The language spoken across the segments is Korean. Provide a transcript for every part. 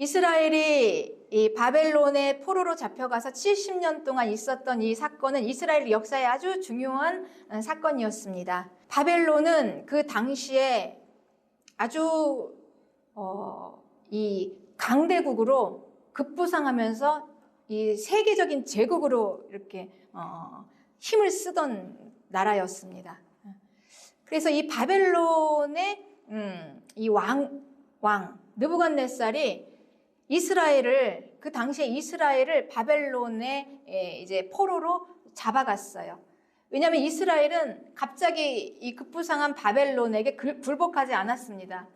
이스라엘이 이 바벨론의 포로로 잡혀가서 70년 동안 있었던 이 사건은 이스라엘 역사의 아주 중요한 사건이었습니다. 바벨론은 그 당시에 아주 이 강대국으로 급부상하면서 이 세계적인 제국으로 이렇게 힘을 쓰던 나라였습니다. 그래서 이 바벨론의 이 왕 느부갓네살이 이스라엘을, 그 당시에 이스라엘을 바벨론의 이제 포로로 잡아갔어요. 왜냐하면 이스라엘은 갑자기 이 급부상한 바벨론에게 굴복하지 않았습니다.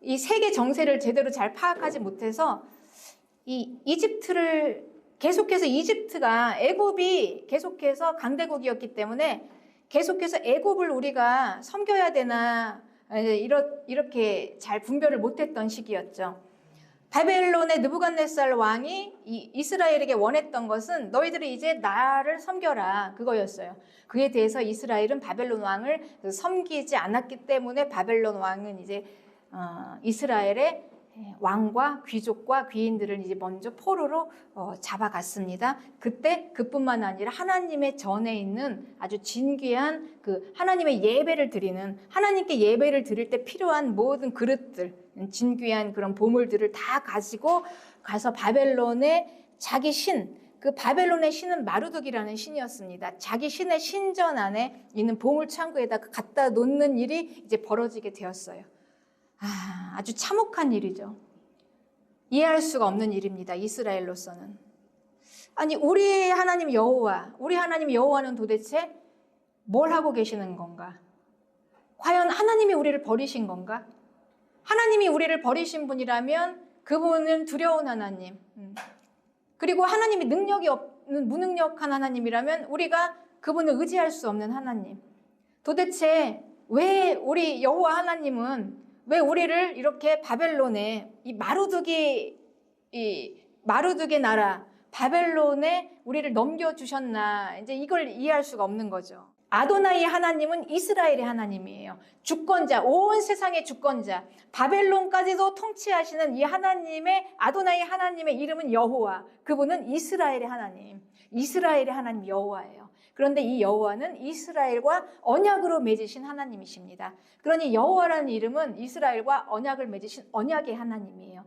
이 세계 정세를 제대로 잘 파악하지 못해서 이 이집트를 계속해서, 이집트가, 애굽이 계속해서 강대국이었기 때문에 계속해서 애굽을 우리가 섬겨야 되나 이렇게 잘 분별을 못했던 시기였죠. 바벨론의 느부갓네살 왕이 이스라엘에게 원했던 것은 너희들이 이제 나를 섬겨라, 그거였어요. 그에 대해서 이스라엘은 바벨론 왕을 섬기지 않았기 때문에 바벨론 왕은 이제 이스라엘의 왕과 귀족과 귀인들을 이제 먼저 포로로 잡아갔습니다. 그때 그뿐만 아니라 하나님의 전에 있는 아주 진귀한 그 하나님의 예배를 드리는, 하나님께 예배를 드릴 때 필요한 모든 그릇들, 진귀한 그런 보물들을 다 가지고 가서 바벨론의 자기 신, 그 바벨론의 신은 마루둑이라는 신이었습니다. 자기 신의 신전 안에 있는 보물 창고에다 갖다 놓는 일이 이제 벌어지게 되었어요. 아주 참혹한 일이죠. 이해할 수가 없는 일입니다. 이스라엘로서는. 아니, 우리 하나님 여호와, 우리 하나님 여호와는 도대체 뭘 하고 계시는 건가? 과연 하나님이 우리를 버리신 건가? 하나님이 우리를 버리신 분이라면 그분은 두려운 하나님, 그리고 하나님이 능력이 없는 무능력한 하나님이라면 우리가 그분을 의지할 수 없는 하나님. 도대체 왜 우리 여호와 하나님은 왜 우리를 이렇게 바벨론에 이 마루둑의 나라 바벨론에 우리를 넘겨주셨나, 이제 이걸 이해할 수가 없는 거죠. 아도나이 하나님은 이스라엘의 하나님이에요. 주권자, 온 세상의 주권자, 바벨론까지도 통치하시는 이 하나님의, 아도나이 하나님의 이름은 여호와. 그분은 이스라엘의 하나님, 이스라엘의 하나님 여호와예요. 그런데 이 여호와는 이스라엘과 언약으로 맺으신 하나님이십니다. 그러니 여호와라는 이름은 이스라엘과 언약을 맺으신 언약의 하나님이에요.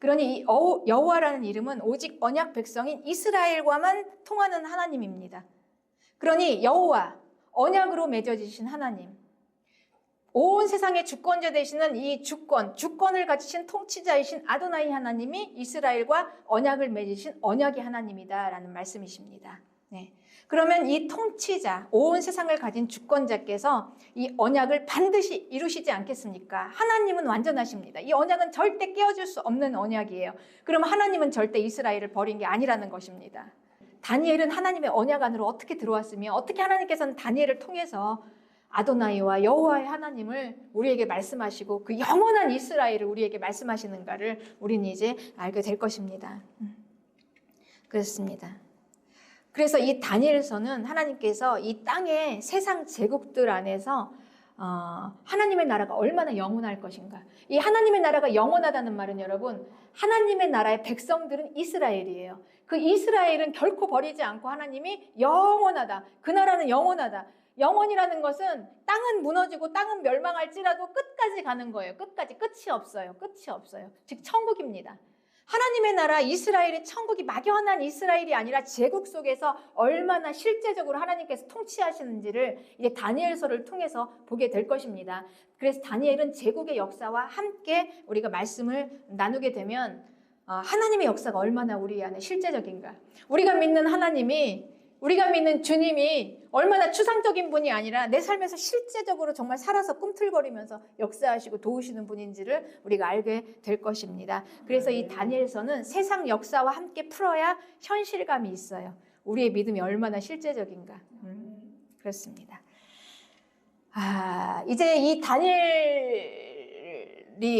그러니 이 여호와라는 이름은 오직 언약 백성인 이스라엘과만 통하는 하나님입니다. 그러니 여호와, 언약으로 맺어지신 하나님, 온 세상의 주권자 되시는 이 주권을 가지신 통치자이신 아도나이 하나님이 이스라엘과 언약을 맺으신 언약의 하나님이다라는 말씀이십니다. 네. 그러면 이 통치자, 온 세상을 가진 주권자께서 이 언약을 반드시 이루시지 않겠습니까? 하나님은 완전하십니다. 이 언약은 절대 깨어질 수 없는 언약이에요. 그럼 하나님은 절대 이스라엘을 버린 게 아니라는 것입니다. 다니엘은 하나님의 언약 안으로 어떻게 들어왔으며 어떻게 하나님께서는 다니엘을 통해서 아도나이와 여호와의 하나님을 우리에게 말씀하시고 그 영원한 이스라엘을 우리에게 말씀하시는가를 우리는 이제 알게 될 것입니다. 그렇습니다. 그래서 이 다니엘서는 하나님께서 이 땅의 세상 제국들 안에서 하나님의 나라가 얼마나 영원할 것인가. 이 하나님의 나라가 영원하다는 말은 여러분, 하나님의 나라의 백성들은 이스라엘이에요. 그 이스라엘은 결코 버리지 않고 하나님이 영원하다. 그 나라는 영원하다. 영원이라는 것은 땅은 무너지고 땅은 멸망할지라도 끝까지 가는 거예요. 끝까지. 끝이 없어요. 끝이 없어요. 즉 천국입니다. 하나님의 나라 이스라엘이 천국이 막연한 이스라엘이 아니라 제국 속에서 얼마나 실제적으로 하나님께서 통치하시는지를 이제 다니엘서를 통해서 보게 될 것입니다. 그래서 다니엘은 제국의 역사와 함께 우리가 말씀을 나누게 되면 하나님의 역사가 얼마나 우리 안에 실제적인가, 우리가 믿는 하나님이, 우리가 믿는 주님이 얼마나 추상적인 분이 아니라 내 삶에서 실제적으로 정말 살아서 꿈틀거리면서 역사하시고 도우시는 분인지를 우리가 알게 될 것입니다. 그래서 이 다니엘서는 세상 역사와 함께 풀어야 현실감이 있어요. 우리의 믿음이 얼마나 실제적인가. 그렇습니다. 이제 이 다니엘이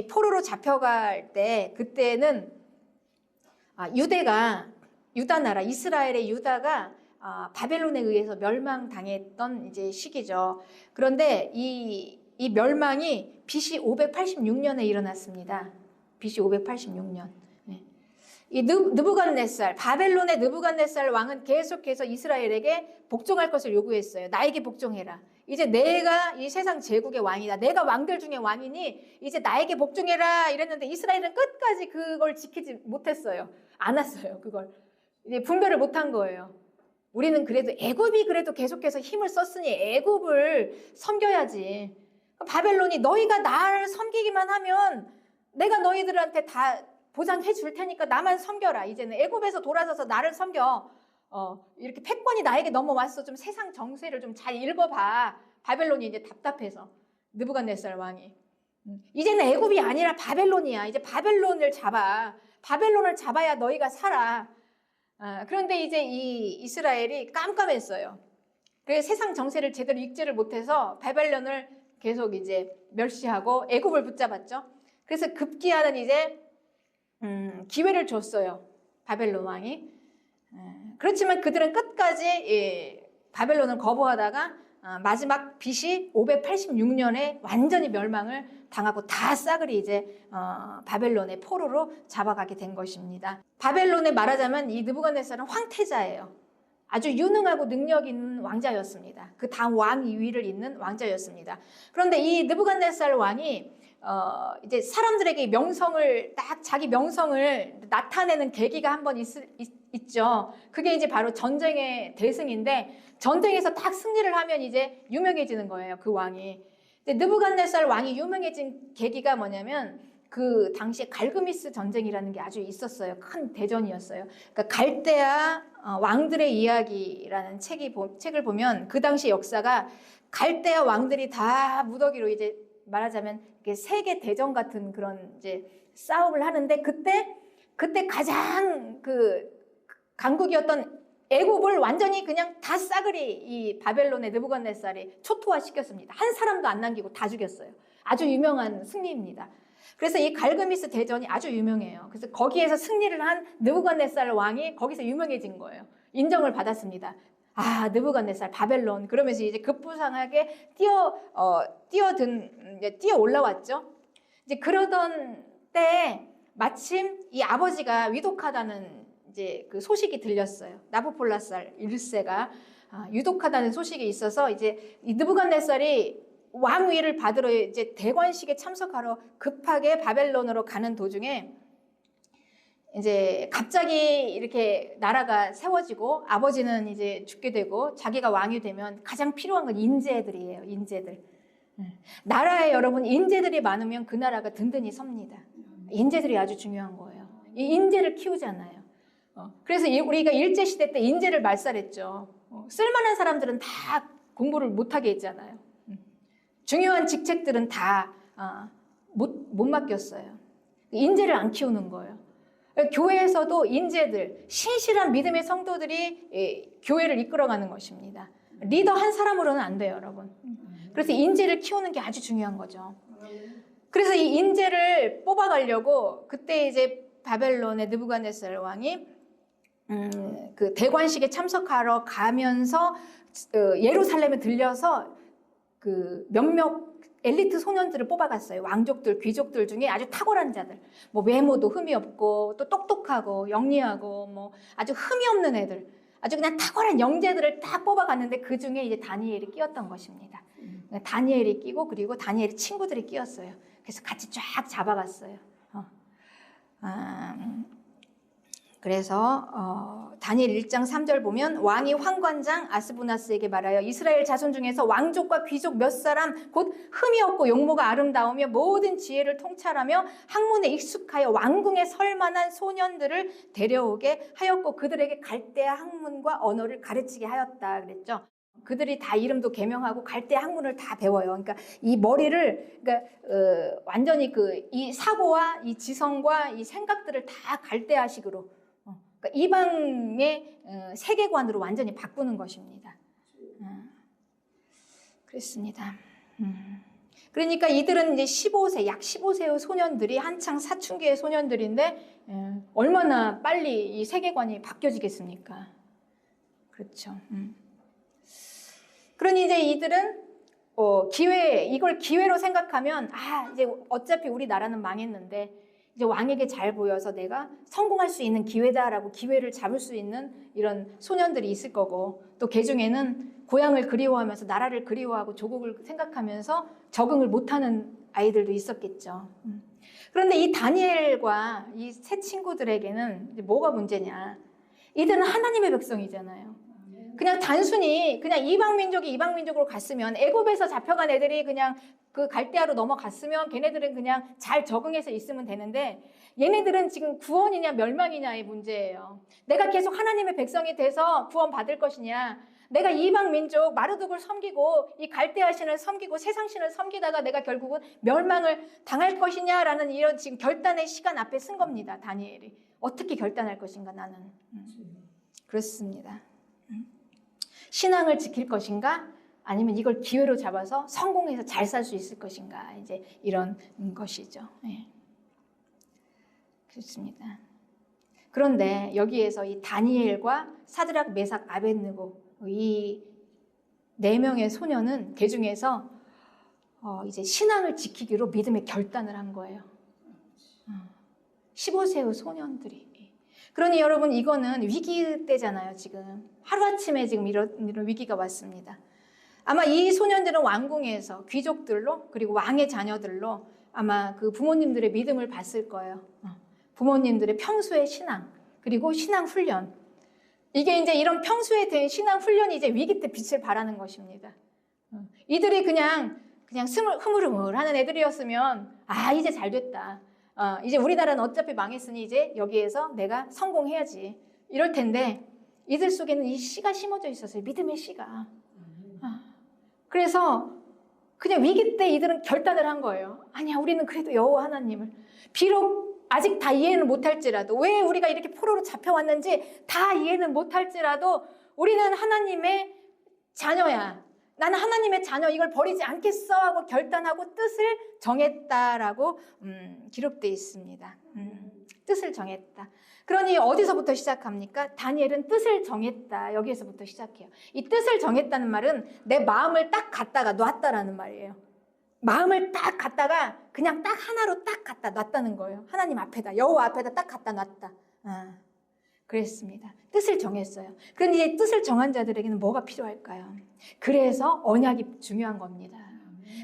포로로 잡혀갈 때, 그때는 유다 나라, 이스라엘의 유다가 바벨론에 의해서 멸망당했던 이제 시기죠. 그런데 이 멸망이 BC 586년에 일어났습니다. BC 586년. 이 느부갓네살, 바벨론의 느부갓네살 왕은 계속해서 이스라엘에게 복종할 것을 요구했어요. 나에게 복종해라. 이제 내가 이 세상 제국의 왕이다. 내가 왕들 중에 왕이니 이제 나에게 복종해라 이랬는데 이스라엘은 끝까지 그걸 지키지 못했어요. 안 왔어요. 그걸. 이제 분별을 못한 거예요. 우리는 그래도 애굽이 그래도 계속해서 힘을 썼으니 애굽을 섬겨야지. 바벨론이 너희가 나를 섬기기만 하면 내가 너희들한테 다 보장해 줄 테니까 나만 섬겨라. 이제는 애굽에서 돌아서서 나를 섬겨. 이렇게 패권이 나에게 넘어왔어. 좀 세상 정세를 좀 잘 읽어봐. 바벨론이 이제 답답해서 느부갓네살 왕이 이제는 애굽이 아니라 바벨론이야. 이제 바벨론을 잡아. 바벨론을 잡아야 너희가 살아. 그런데 이제 이 이스라엘이 깜깜했어요. 그래서 세상 정세를 제대로 읽지를 못해서 바벨론을 계속 이제 멸시하고 애굽을 붙잡았죠. 그래서 급기야는 이제 기회를 줬어요. 바벨론 왕이. 그렇지만 그들은 끝까지 바벨론을 거부하다가 마지막 BC 586년에 완전히 멸망을 당하고 다 싸그리 이제 바벨론의 포로로 잡아가게 된 것입니다. 바벨론에 말하자면 이 느부갓네살은 황태자예요. 아주 유능하고 능력 있는 왕자였습니다. 그 다음 왕 2위를 잇는 왕자였습니다. 그런데 이 느부갓네살 왕이 이제 사람들에게 명성을 딱 자기 명성을 나타내는 계기가 한번 있죠. 그게 이제 바로 전쟁의 대승인데 전쟁에서 딱 승리를 하면 이제 유명해지는 거예요. 그 왕이. 느부갓네살 왕이 유명해진 계기가 뭐냐면 그 당시에 갈그미스 전쟁이라는 게 아주 있었어요. 큰 대전이었어요. 그러니까 갈대아 왕들의 이야기라는 책을 보면 그 당시 역사가 갈대아 왕들이 다 무더기로 이제 말하자면 세계 대전 같은 그런 이제 싸움을 하는데 그때 가장 그 강국이었던 애굽을 완전히 그냥 다 싸그리 이 바벨론의 느부갓네살이 초토화시켰습니다. 한 사람도 안 남기고 다 죽였어요. 아주 유명한 승리입니다. 그래서 이 갈그미스 대전이 아주 유명해요. 그래서 거기에서 승리를 한 느부갓네살 왕이 거기서 유명해진 거예요. 인정을 받았습니다. 느부갓네살 바벨론 그러면서 이제 급부상하게 뛰어 올라왔죠. 이제 그러던 때에 마침 이 아버지가 위독하다는 이제 그 소식이 들렸어요. 나부폴라살 1세가 유독하다는 소식이 있어서 이제 이 느부갓네살이 왕위를 받으러 이제 대관식에 참석하러 급하게 바벨론으로 가는 도중에 이제 갑자기 이렇게 나라가 세워지고 아버지는 이제 죽게 되고 자기가 왕이 되면 가장 필요한 건 인재들이에요. 인재들. 나라에 여러분 인재들이 많으면 그 나라가 든든히 섭니다. 인재들이 아주 중요한 거예요. 이 인재를 키우잖아요. 그래서 우리가 일제시대 때 인재를 말살했죠. 쓸만한 사람들은 다 공부를 못하게 했잖아요. 중요한 직책들은 다 못 맡겼어요. 인재를 안 키우는 거예요. 교회에서도 인재들, 신실한 믿음의 성도들이 교회를 이끌어가는 것입니다. 리더 한 사람으로는 안 돼요, 여러분. 그래서 인재를 키우는 게 아주 중요한 거죠. 그래서 이 인재를 뽑아가려고 그때 이제 바벨론의 느부갓네살 왕이 그 대관식에 참석하러 가면서 예루살렘에 들려서 그 몇몇 엘리트 소년들을 뽑아갔어요. 왕족들, 귀족들 중에 아주 탁월한 자들. 뭐 외모도 흠이 없고 또 똑똑하고 영리하고 뭐 아주 흠이 없는 애들. 아주 그냥 탁월한 영재들을 딱 뽑아갔는데 그 중에 이제 다니엘이 끼었던 것입니다. 다니엘이 끼고 그리고 다니엘의 친구들이 끼었어요. 그래서 같이 쫙 잡아갔어요. 그래서 다니엘 1장 3절 보면 왕이 환관장 아스부나스에게 말하여 이스라엘 자손 중에서 왕족과 귀족 몇 사람 곧 흠이 없고 용모가 아름다우며 모든 지혜를 통찰하며 학문에 익숙하여 왕궁에 설 만한 소년들을 데려오게 하였고 그들에게 갈대아 학문과 언어를 가르치게 하였다 그랬죠. 그들이 다 이름도 개명하고 갈대아 학문을 다 배워요. 그러니까 이 머리를 완전히 이 사고와 이 지성과 이 생각들을 다 갈대아식으로 그러니까 이방의 세계관으로 완전히 바꾸는 것입니다. 그렇습니다. 그러니까 이들은 이제 15세, 약 15세의 소년들이 한창 사춘기의 소년들인데 얼마나 빨리 이 세계관이 바뀌어지겠습니까? 그렇죠. 그러니 이제 이들은 이걸 기회로 생각하면 이제 어차피 우리 나라는 망했는데 이제 왕에게 잘 보여서 내가 성공할 수 있는 기회다라고 기회를 잡을 수 있는 이런 소년들이 있을 거고, 또 그 중에는 고향을 그리워하면서 나라를 그리워하고 조국을 생각하면서 적응을 못하는 아이들도 있었겠죠. 그런데 이 다니엘과 이 세 친구들에게는 이제 뭐가 문제냐? 이들은 하나님의 백성이잖아요. 그냥 단순히 그냥 이방 민족으로 갔으면, 애굽에서 잡혀간 애들이 그냥 그 갈대아로 넘어갔으면 걔네들은 그냥 잘 적응해서 있으면 되는데, 얘네들은 지금 구원이냐 멸망이냐의 문제예요. 내가 계속 하나님의 백성이 돼서 구원 받을 것이냐, 내가 이방 민족 마르둑을 섬기고 이 갈대아 신을 섬기고 세상 신을 섬기다가 내가 결국은 멸망을 당할 것이냐라는 이런 지금 결단의 시간 앞에 쓴 겁니다. 다니엘이 어떻게 결단할 것인가. 나는 그렇습니다. 신앙을 지킬 것인가, 아니면 이걸 기회로 잡아서 성공해서 잘 살 수 있을 것인가, 이제 이런 것이죠. 네. 그렇습니다. 그런데 여기에서 이 다니엘과 사드락, 메삭, 아벳느고 이 네 명의 소년은 그 중에서 이제 신앙을 지키기로 믿음의 결단을 한 거예요. 15세의 소년들이. 그러니 여러분, 이거는 위기 때잖아요. 지금 하루아침에 지금 이런 위기가 왔습니다. 아마 이 소년들은 왕궁에서 귀족들로, 그리고 왕의 자녀들로 아마 그 부모님들의 믿음을 봤을 거예요. 부모님들의 평소의 신앙, 그리고 신앙 훈련. 이게 이제 이런 평소에 된 신앙 훈련이 이제 위기 때 빛을 발하는 것입니다. 이들이 그냥 흐물흐물하는 애들이었으면, 이제 잘 됐다. 이제 우리나라는 어차피 망했으니 이제 여기에서 내가 성공해야지. 이럴 텐데, 이들 속에는 이 씨가 심어져 있었어요. 믿음의 씨가. 그래서 그냥 위기 때 이들은 결단을 한 거예요. 아니야, 우리는 그래도 여호와 하나님을, 비록 아직 다 이해는 못할지라도, 왜 우리가 이렇게 포로로 잡혀왔는지 다 이해는 못할지라도 우리는 하나님의 자녀야. 나는 하나님의 자녀, 이걸 버리지 않겠어 하고 결단하고 뜻을 정했다라고 기록되어 있습니다. 뜻을 정했다. 그러니 어디서부터 시작합니까? 다니엘은 뜻을 정했다. 여기에서부터 시작해요. 이 뜻을 정했다는 말은 내 마음을 딱 갖다가 놨다라는 말이에요. 마음을 딱 갖다가 그냥 딱 하나로 딱 갖다 놨다는 거예요. 하나님 앞에다, 여호와 앞에다 딱 갖다 놨다. 그랬습니다. 뜻을 정했어요. 그런데 이제 뜻을 정한 자들에게는 뭐가 필요할까요? 그래서 언약이 중요한 겁니다.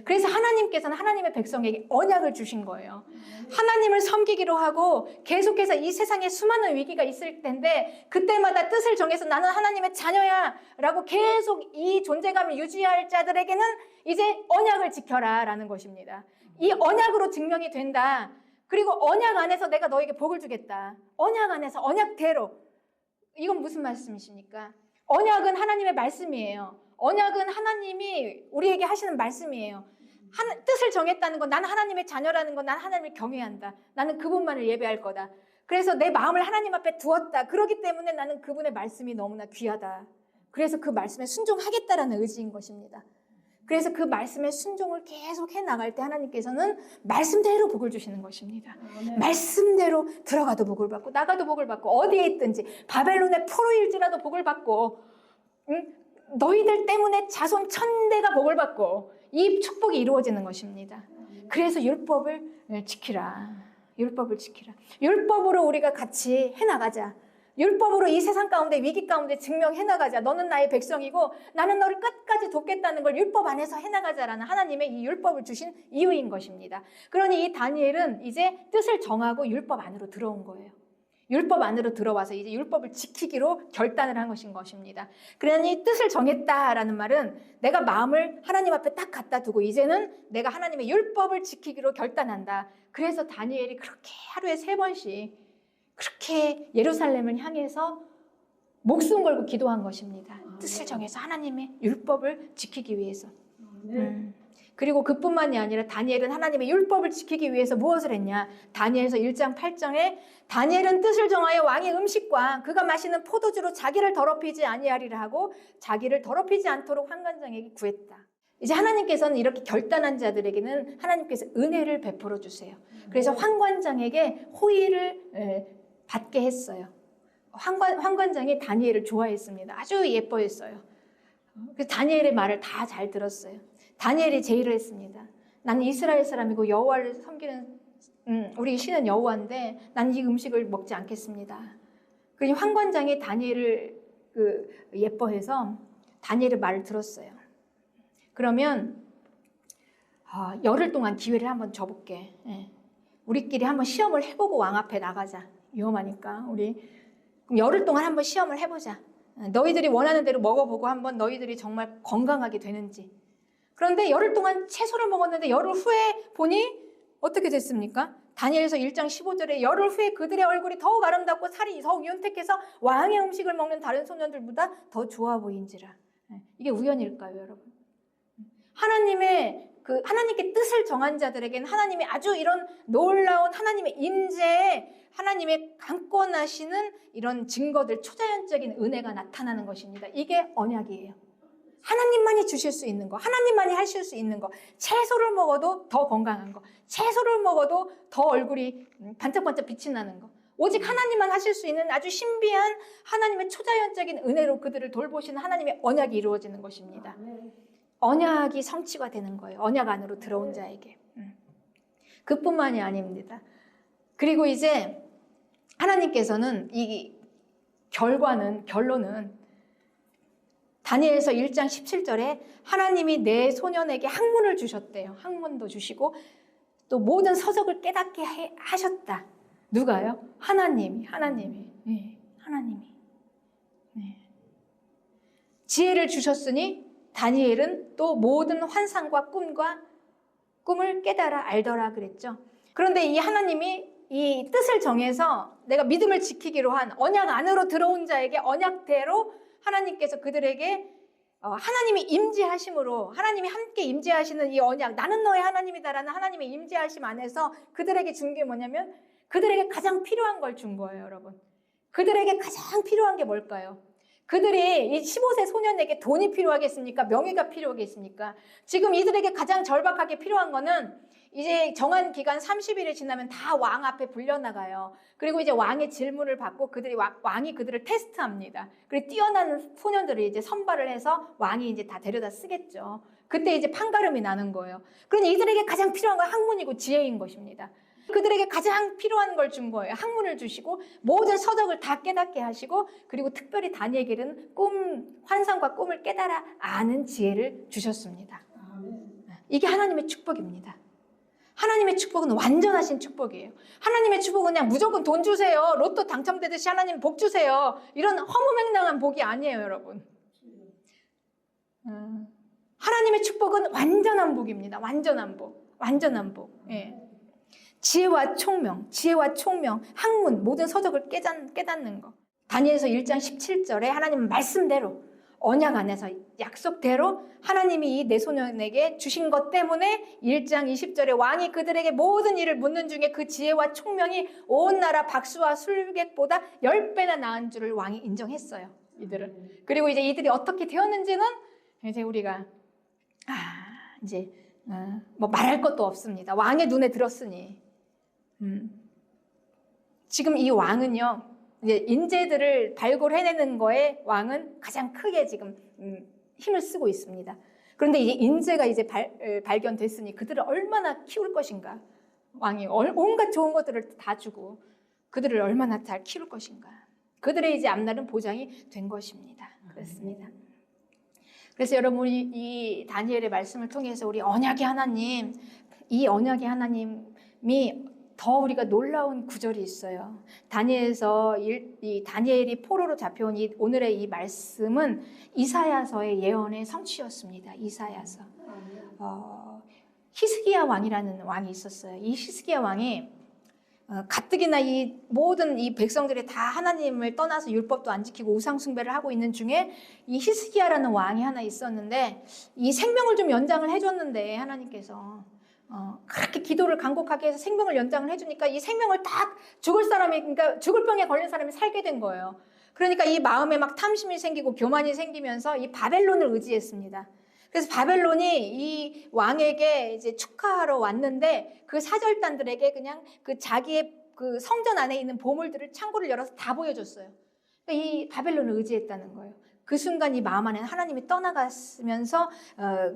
그래서 하나님께서는 하나님의 백성에게 언약을 주신 거예요. 하나님을 섬기기로 하고 계속해서 이 세상에 수많은 위기가 있을 텐데, 그때마다 뜻을 정해서 나는 하나님의 자녀야 라고 계속 이 존재감을 유지할 자들에게는 이제 언약을 지켜라 라는 것입니다. 이 언약으로 증명이 된다. 그리고 언약 안에서 내가 너에게 복을 주겠다. 언약 안에서, 언약대로. 이건 무슨 말씀이십니까? 언약은 하나님의 말씀이에요. 언약은 하나님이 우리에게 하시는 말씀이에요. 뜻을 정했다는 건, 나는 하나님의 자녀라는 건, 나는 하나님을 경외한다. 나는 그분만을 예배할 거다. 그래서 내 마음을 하나님 앞에 두었다. 그렇기 때문에 나는 그분의 말씀이 너무나 귀하다. 그래서 그 말씀에 순종하겠다라는 의지인 것입니다. 그래서 그 말씀에 순종을 계속 해나갈 때 하나님께서는 말씀대로 복을 주시는 것입니다. 말씀대로 들어가도 복을 받고 나가도 복을 받고, 어디에 있든지 바벨론의 포로일지라도 복을 받고, 너희들 때문에 자손 1000대가 복을 받고, 이 축복이 이루어지는 것입니다. 그래서 율법을 지키라. 율법을 지키라. 율법으로 우리가 같이 해나가자. 율법으로 이 세상 가운데, 위기 가운데 증명해나가자. 너는 나의 백성이고 나는 너를 끝까지 돕겠다는 걸 율법 안에서 해나가자라는 하나님의 이 율법을 주신 이유인 것입니다. 그러니 이 다니엘은 이제 뜻을 정하고 율법 안으로 들어온 거예요. 율법 안으로 들어와서 이제 율법을 지키기로 결단을 한 것입니다. 그러니 뜻을 정했다라는 말은 내가 마음을 하나님 앞에 딱 갖다 두고 이제는 내가 하나님의 율법을 지키기로 결단한다. 그래서 다니엘이 그렇게 하루에 3번씩 그렇게 예루살렘을 향해서 목숨 걸고 기도한 것입니다. 뜻을 정해서 하나님의 율법을 지키기 위해서. 그리고 그뿐만이 아니라 다니엘은 하나님의 율법을 지키기 위해서 무엇을 했냐? 다니엘서 1장 8장에 다니엘은 뜻을 정하여 왕의 음식과 그가 마시는 포도주로 자기를 더럽히지 아니하리라 하고 자기를 더럽히지 않도록 환관장에게 구했다. 이제 하나님께서는 이렇게 결단한 자들에게는 하나님께서 은혜를 베풀어 주세요. 그래서 환관장에게 호의를 받게 했어요. 환관장이 다니엘을 좋아했습니다. 아주 예뻐했어요. 그래서 다니엘의 말을 다 잘 들었어요. 다니엘이 제의를 했습니다. 나는 이스라엘 사람이고 여호와를 섬기는 우리 신은 여호와인데 난 이 음식을 먹지 않겠습니다. 그러니 환관장이 다니엘을 예뻐해서 다니엘의 말을 들었어요. 그러면 열흘 동안 기회를 한번 줘볼게. 우리끼리 한번 시험을 해보고 왕 앞에 나가자. 위험하니까 그럼 열흘 동안 한번 시험을 해보자. 너희들이 원하는 대로 먹어보고 한번 너희들이 정말 건강하게 되는지. 그런데 열흘 동안 채소를 먹었는데 열흘 후에 보니 어떻게 됐습니까? 다니엘서 1장 15절에 열흘 후에 그들의 얼굴이 더욱 아름답고 살이 더욱 윤택해서 왕의 음식을 먹는 다른 소년들보다 더 좋아 보인지라. 이게 우연일까요, 여러분? 하나님께 뜻을 정한 자들에게는 하나님이 아주 이런 놀라운 하나님의 임재에 하나님의 강권하시는 이런 증거들, 초자연적인 은혜가 나타나는 것입니다. 이게 언약이에요. 하나님만이 주실 수 있는 거, 하나님만이 하실 수 있는 거, 채소를 먹어도 더 건강한 거, 채소를 먹어도 더 얼굴이 반짝반짝 빛이 나는 거, 오직 하나님만 하실 수 있는 아주 신비한 하나님의 초자연적인 은혜로 그들을 돌보시는 하나님의 언약이 이루어지는 것입니다. 언약이 성취가 되는 거예요. 언약 안으로 들어온 자에게. 그뿐만이 아닙니다. 그리고 이제 하나님께서는 이 결론은 다니엘서 1장 17절에 하나님이 내 소년에게 학문을 주셨대요. 학문도 주시고 또 모든 서적을 깨닫게 하셨다. 누가요? 하나님이. 네, 하나님이. 네. 지혜를 주셨으니 다니엘은 또 모든 환상과 꿈을 깨달아 알더라 그랬죠. 그런데 이 하나님이 이 뜻을 정해서 내가 믿음을 지키기로 한 언약 안으로 들어온 자에게 언약대로 하나님께서 그들에게 하나님이 임재하심으로 하나님이 함께 임재하시는 이 언약, 나는 너의 하나님이다라는 하나님의 임재하심 안에서 그들에게 준 게 뭐냐면 그들에게 가장 필요한 걸 준 거예요, 여러분. 그들에게 가장 필요한 게 뭘까요? 그들이 이 15세 소년에게 돈이 필요하겠습니까? 명예가 필요하겠습니까? 지금 이들에게 가장 절박하게 필요한 거는 이제 정한 기간 30일이 지나면 다 왕 앞에 불려나가요. 그리고 이제 왕의 질문을 받고 왕이 그들을 테스트합니다. 그리고 뛰어난 소년들을 이제 선발을 해서 왕이 이제 다 데려다 쓰겠죠. 그때 이제 판가름이 나는 거예요. 그러니 이들에게 가장 필요한 건 학문이고 지혜인 것입니다. 그들에게 가장 필요한 걸 준 거예요. 학문을 주시고 모든 서적을 다 깨닫게 하시고 그리고 특별히 다니엘에게는 환상과 꿈을 깨달아 아는 지혜를 주셨습니다. 이게 하나님의 축복입니다. 하나님의 축복은 완전하신 축복이에요. 하나님의 축복은 그냥 무조건 돈 주세요. 로또 당첨되듯이 하나님 복 주세요. 이런 허무맹랑한 복이 아니에요, 여러분. 하나님의 축복은 완전한 복입니다. 완전한 복. 예. 지혜와 총명, 학문, 모든 서적을 깨닫는 거. 다니엘서 1장 17절에 하나님 말씀대로 언약 안에서 약속대로 하나님이 이 내 소년에게 주신 것 때문에 1장 20절에 왕이 그들에게 모든 일을 묻는 중에 그 지혜와 총명이 온 나라 박수와 술객보다 10배나 나은 줄을 왕이 인정했어요. 이들은. 그리고 이제 이들이 어떻게 되었는지는 이제 우리가 뭐 말할 것도 없습니다. 왕의 눈에 들었으니. 지금 이 왕은요, 이제 인재들을 발굴해내는 거에 왕은 가장 크게 지금 힘을 쓰고 있습니다. 그런데 이제 인재가 이제 발견됐으니 그들을 얼마나 키울 것인가? 왕이 온갖 좋은 것들을 다 주고 그들을 얼마나 잘 키울 것인가? 그들의 이제 앞날은 보장이 된 것입니다. 그렇습니다. 그래서 여러분이 이 다니엘의 말씀을 통해서 우리 언약의 하나님, 이 언약의 하나님이 더 우리가 놀라운 구절이 있어요. 다니엘에서 이 다니엘이 포로로 잡혀온 오늘의 이 말씀은 이사야서의 예언의 성취였습니다. 이사야서. 히스기야 왕이라는 왕이 있었어요. 이 히스기야 왕이 가뜩이나 이 모든 이 백성들이 다 하나님을 떠나서 율법도 안 지키고 우상 숭배를 하고 있는 중에 이 히스기야라는 왕이 하나 있었는데 이 생명을 좀 연장을 해줬는데 하나님께서 그렇게 기도를 간곡하게 해서 생명을 연장을 해주니까 이 생명을 딱 그러니까 죽을 병에 걸린 사람이 살게 된 거예요. 그러니까 이 마음에 막 탐심이 생기고 교만이 생기면서 이 바벨론을 의지했습니다. 그래서 바벨론이 이 왕에게 이제 축하하러 왔는데 그 사절단들에게 그냥 그 자기의 그 성전 안에 있는 보물들을 창고를 열어서 다 보여줬어요. 그러니까 이 바벨론을 의지했다는 거예요. 그 순간 이 마음 안에 하나님이 떠나갔으면서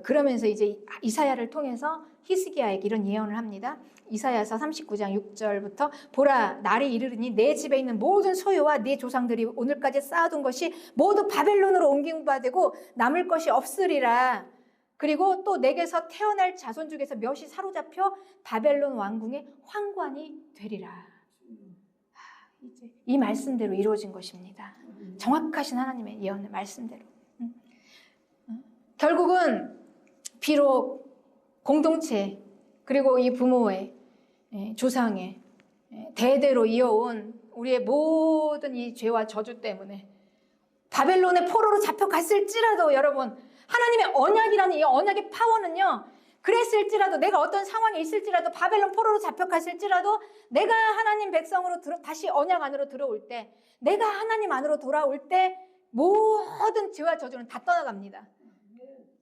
그러면서 이제 이사야를 통해서 히스기야에게 이런 예언을 합니다. 이사야서 39장 6절부터 보라 날이 이르르니 내 집에 있는 모든 소유와 네 조상들이 오늘까지 쌓아둔 것이 모두 바벨론으로 옮김받고 남을 것이 없으리라. 그리고 또 내게서 태어날 자손 중에서 몇이 사로잡혀 바벨론 왕궁의 환관이 되리라. 이제 이 말씀대로 이루어진 것입니다. 정확하신 하나님의 예언의 말씀대로. 결국은 비록 공동체 그리고 이 부모의 조상의 대대로 이어온 우리의 모든 이 죄와 저주 때문에 바벨론의 포로로 잡혀갔을지라도 여러분 하나님의 언약이라는 이 언약의 파워는요, 그랬을지라도 내가 어떤 상황에 있을지라도 바벨론 포로로 잡혀갔을지라도 내가 하나님 백성으로 다시 언약 안으로 들어올 때, 내가 하나님 안으로 돌아올 때 모든 죄와 저주는 다 떠나갑니다.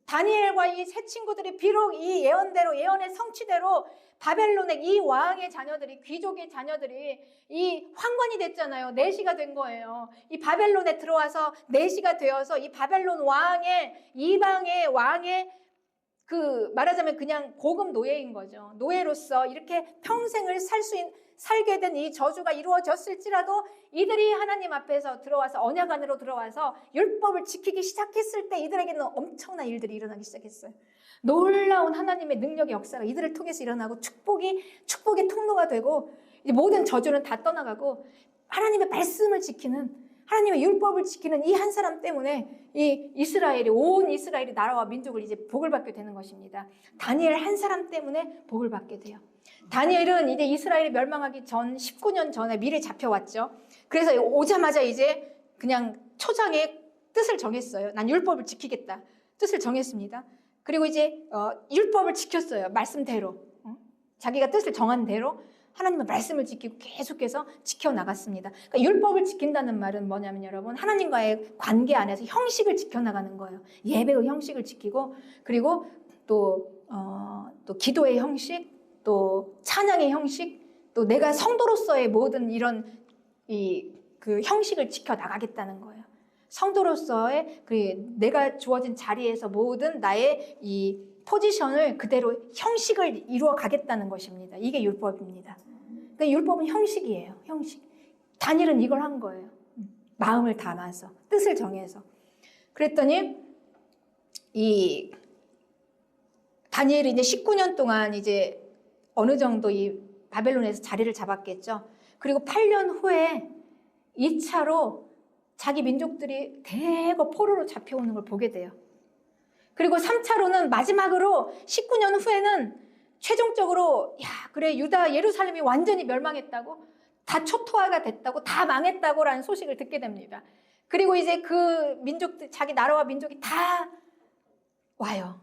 다니엘과 이 세 친구들이 비록 이 예언대로 예언의 성취대로 바벨론의 이 왕의 자녀들이, 귀족의 자녀들이 이 환관이 됐잖아요. 내시가 된 거예요. 이 바벨론에 들어와서 내시가 되어서 이 바벨론 왕의, 이방의 왕의 그 말하자면 그냥 고급 노예인 거죠. 노예로서 이렇게 평생을 살게 된 이 저주가 이루어졌을지라도 이들이 하나님 앞에서 들어와서 언약 안으로 들어와서 율법을 지키기 시작했을 때 이들에게는 엄청난 일들이 일어나기 시작했어요. 놀라운 하나님의 능력의 역사가 이들을 통해서 일어나고 축복의 통로가 되고 이제 모든 저주는 다 떠나가고 하나님의 말씀을 지키는, 하나님의 율법을 지키는 이 한 사람 때문에 이 온 이스라엘이 나라와 민족을 이제 복을 받게 되는 것입니다. 다니엘 한 사람 때문에 복을 받게 돼요. 다니엘은 이제 이스라엘이 멸망하기 전 19년 전에 미리 잡혀왔죠. 그래서 오자마자 이제 그냥 초장에 뜻을 정했어요. 난 율법을 지키겠다. 뜻을 정했습니다. 그리고 이제 율법을 지켰어요. 말씀대로. 자기가 뜻을 정한 대로 하나님의 말씀을 지키고 계속해서 지켜나갔습니다. 그러니까 율법을 지킨다는 말은 뭐냐면 여러분, 하나님과의 관계 안에서 형식을 지켜나가는 거예요. 예배의 형식을 지키고, 그리고 또 기도의 형식, 또 찬양의 형식, 또 내가 성도로서의 모든 이런 그 형식을 지켜나가겠다는 거예요. 성도로서의 내가 주어진 자리에서 모든 나의 이 포지션을 그대로 형식을 이루어 가겠다는 것입니다. 이게 율법입니다. 그러니까 율법은 형식이에요. 형식. 다니엘은 이걸 한 거예요. 마음을 담아서, 뜻을 정해서. 그랬더니 이 다니엘이 이제 19년 동안 이제 어느 정도 이 바벨론에서 자리를 잡았겠죠. 그리고 8년 후에 2차로 자기 민족들이 대거 포로로 잡혀오는 걸 보게 돼요. 그리고 3차로는 마지막으로 19년 후에는 최종적으로 그래 유다 예루살렘이 완전히 멸망했다고, 다 초토화가 됐다고, 다 망했다고 라는 소식을 듣게 됩니다. 그리고 이제 그 민족들, 자기 나라와 민족이 다 와요.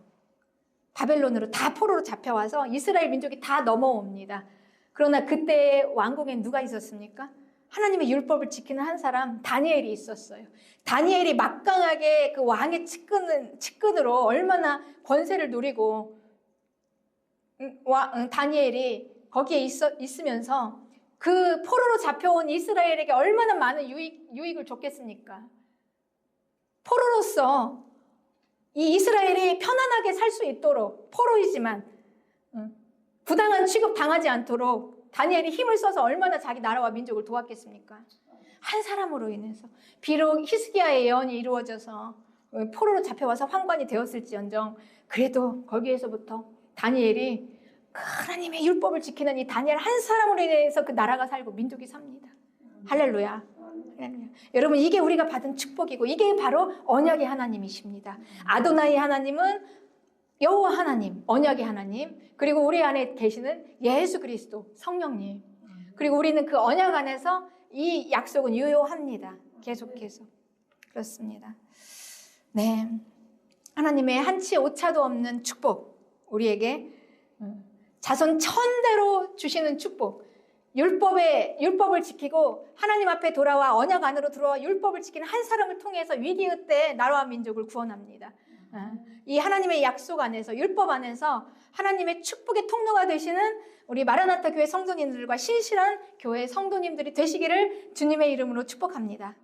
바벨론으로 다 포로로 잡혀와서 이스라엘 민족이 다 넘어옵니다. 그러나 그때 왕궁에 누가 있었습니까? 하나님의 율법을 지키는 한 사람, 다니엘이 있었어요. 다니엘이 막강하게 그 왕의 측근으로 얼마나 권세를 누리고, 다니엘이 거기에 있으면서 그 포로로 잡혀온 이스라엘에게 얼마나 많은 유익을 줬겠습니까? 포로로서 이 이스라엘이 편안하게 살 수 있도록, 포로이지만 부당한 취급 당하지 않도록 다니엘이 힘을 써서 얼마나 자기 나라와 민족을 도왔겠습니까? 한 사람으로 인해서. 비록 히스기야의 예언이 이루어져서 포로로 잡혀와서 환관이 되었을지언정 그래도 거기에서부터 다니엘이 하나님의 율법을 지키는 이 다니엘 한 사람으로 인해서 그 나라가 살고 민족이 삽니다. 할렐루야. 여러분, 이게 우리가 받은 축복이고 이게 바로 언약의 하나님이십니다. 아도나이 하나님은 여호와 하나님, 언약의 하나님, 그리고 우리 안에 계시는 예수 그리스도 성령님, 그리고 우리는 그 언약 안에서 이 약속은 유효합니다. 계속해서. 그렇습니다. 네, 하나님의 한치 오차도 없는 축복, 우리에게 자손 천대로 주시는 축복, 율법을 지키고 하나님 앞에 돌아와 언약 안으로 들어와 율법을 지키는 한 사람을 통해서 위기의 때 나라와 민족을 구원합니다. 이 하나님의 약속 안에서, 율법 안에서 하나님의 축복의 통로가 되시는 우리 마라나타 교회 성도님들과 신실한 교회 성도님들이 되시기를 주님의 이름으로 축복합니다.